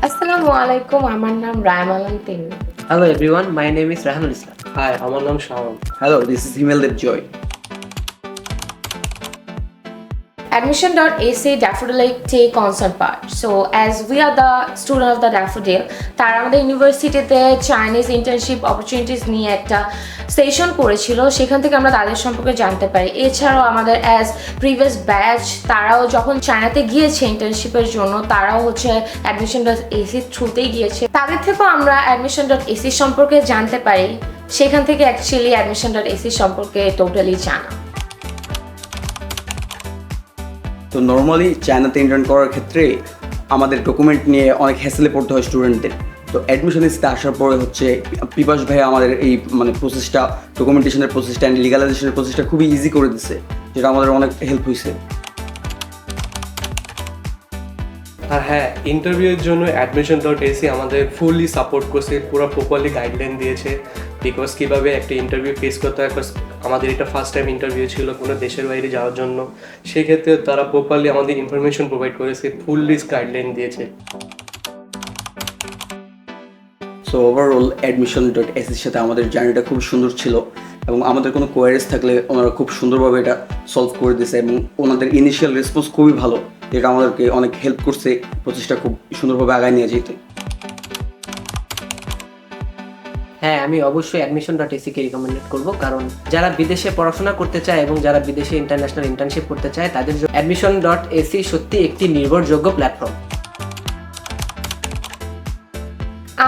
আসসালামু আলাইকুম, আমার নাম Raimalan Tinni. Hello everyone, my name is Rahanul Islam. Hi, আমার নাম Shaon. Hello, this is Himeldev Joy. Admission.ac Daffodil take concert part. So as we are the student of the Daffodil, তারা আমাদের ইউনিভার্সিটিতে চাইনিজ ইন্টার্নশিপ অপরচুনিটিস নিয়ে একটা সেশন করেছিল, সেখান থেকে আমরা তাদের সম্পর্কে জানতে পারি। এছাড়াও আমাদের অ্যাজ প্রিভিয়াস ব্যাচ তারাও যখন চায়নাতে গিয়েছে ইন্টার্নশিপের জন্য, তারাও হচ্ছে admission.ac থ্রুতেই গিয়েছে। তাদের থেকেও আমরা admission.ac সম্পর্কে জানতে পারি। সেখান থেকে অ্যাকচুয়ালি admission.ac সম্পর্কে টোটালি জানা। তো নর্মালি চায়নাতে ইন্টার্ন করার ক্ষেত্রে আমাদের ডকুমেন্ট নিয়ে অনেক হ্যাসেলে পড়তে হয় স্টুডেন্টদের। তো অ্যাডমিশন লিস্টে আসার পরে হচ্ছে পিপাস ভাই আমাদের এই প্রসেসটা, ডকুমেন্টেশনের প্রসেসটা অ্যান্ড লিগালাইজেশনের প্রসেসটা খুবই ইজি করে দিচ্ছে, যেটা আমাদের অনেক হেল্প হয়েছে। আর হ্যাঁ, ইন্টারভিউয়ের জন্য admission.ac আমাদের ফুললি সাপোর্ট করছে, পুরো প্রপারলি গাইডলাইন দিয়েছে। বিকজ কীভাবে একটা ইন্টারভিউ ফেস করতে হয়, আমাদের এটা ফার্স্ট টাইম ইন্টারভিউ ছিল কোনো দেশের বাইরে যাওয়ার জন্য। সেক্ষেত্রে তারা প্রপারলি আমাদের ইনফরমেশন প্রোভাইড করেছে, ফুললি গাইডলাইন দিয়েছে। সো ওভারঅল admission.ac-র সাথে আমাদের জার্নিটা খুব সুন্দর ছিল এবং আমাদের কোনো কোয়ারিজ থাকলে ওনারা খুব সুন্দরভাবে এটা সলভ করে দিয়েছে এবং ওনাদের ইনিশিয়াল রেসপন্স খুবই ভালো, যেটা আমাদেরকে অনেক হেল্প করছে প্রচেষ্টা খুব সুন্দরভাবে আগায় নিয়ে যেতে। হ্যাঁ, আমি অবশ্যই admission.ac কে রিকমেন্ডেড করব, কারণ যারা বিদেশে পড়াশোনা করতে চায় এবং যারা বিদেশে ইন্টারন্যাশনাল ইন্টার্নশিপ করতে চায় তাদের জন্য admission.ac সত্যি একটি নির্ভরযোগ্য প্ল্যাটফর্ম।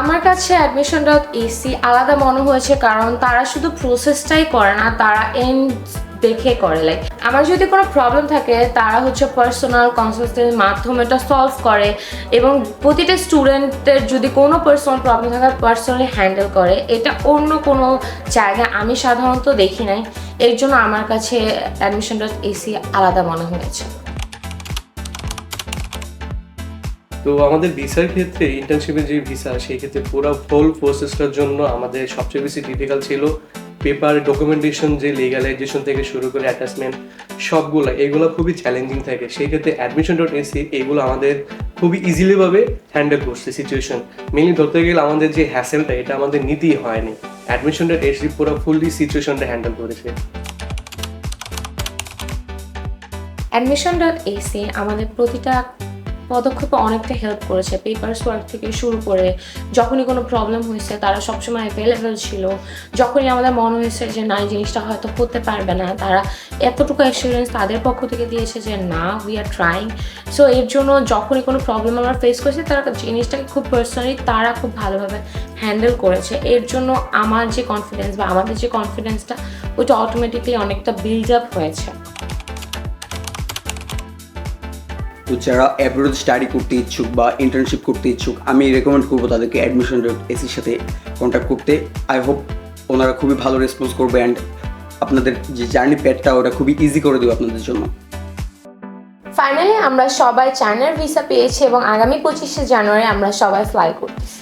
আমার কাছে admission.ac আলাদা মনে হয়েছে, কারণ তারা শুধু প্রসেসটাই করে না, তারা এন্ড দেখে করে। লাইক আমার যদি কোনো প্রবলেম থাকে তারা হচ্ছে পার্সোনাল কনসালটেন্সির মাধ্যমে এটা সলভ করে এবং প্রতিটা স্টুডেন্টের যদি কোনো পার্সোনাল প্রবলেম থাকে পার্সোনালি হ্যান্ডেল করে। এটা অন্য কোনো জায়গায় আমি সাধারণত দেখি নাই, এর জন্য আমার কাছে admission.ac আলাদা মনে হয়েছে। তো আমাদের ভিসার ক্ষেত্রে, ইন্টার্নশিপের যে ভিসা, সেই ক্ষেত্রে পুরো ফুল প্রসেসটার জন্য আমাদের সবচেয়ে বেশি ডিফিকাল্ট ছিল পেপার ডকুমেন্টেশন, যে লিগালাইজেশন থেকে শুরু করে অ্যাটাচমেন্ট সবগুলো, এগুলো খুবই চ্যালেঞ্জিং থাকে। সেই ক্ষেত্রে admission.ac এগুলো আমাদের খুবই ইজিলিভাবে হ্যান্ডেল করছে সিচুয়েশন। মেনলি ধরতে গেলে আমাদের যে হ্যাসেলটা, এটা আমাদের নিতেই হয়নি। admission.ac পুরো ফুললি সিচুয়েশনটা হ্যান্ডেল করেছে। admission.ac আমাদের প্রতিটা পদক্ষেপে অনেকটা হেল্প করেছে। পেপারস ওয়ার্ক থেকে শুরু করে যখনই কোনো প্রবলেম হয়েছে তারা সবসময় অ্যাভেলেবেল ছিল। যখনই আমাদের মনে হয়েছে যে না, এই জিনিসটা হয়তো হতে পারবে না, তারা এতটুকু অ্যাসুরেন্স তাদের পক্ষ থেকে দিয়েছে যে না, উই আর ট্রাইং। সো এর জন্য যখনই কোনো প্রবলেম আমরা ফেস করেছি তারা জিনিসটাকে খুব পার্সোনালি তারা খুব ভালোভাবে হ্যান্ডেল করেছে। এর জন্য আমার যে কনফিডেন্স বা আমাদের যে কনফিডেন্সটা, ওইটা অটোমেটিকলি অনেকটা বিল্ড আপ হয়েছে। তো যারা অ্যাব্রোড স্টাডি করতে ইচ্ছুক বা ইন্টার্নশিপ করতে ইচ্ছুক, আমি রেকমেন্ড করবো তাদেরকে admission.ac-র সাথে কন্ট্যাক্ট করতে। আই হোপ ওনারা খুবই ভালো রেসপন্স করবে অ্যান্ড আপনাদের যে জার্নি প্যাডটা ওটা খুবই ইজি করে দেবে আপনাদের জন্য। ফাইনালি আমরা সবাই চায়নার ভিসা পেয়েছি এবং আগামী 25শে জানুয়ারি আমরা সবাই ফ্লাই করতেছি।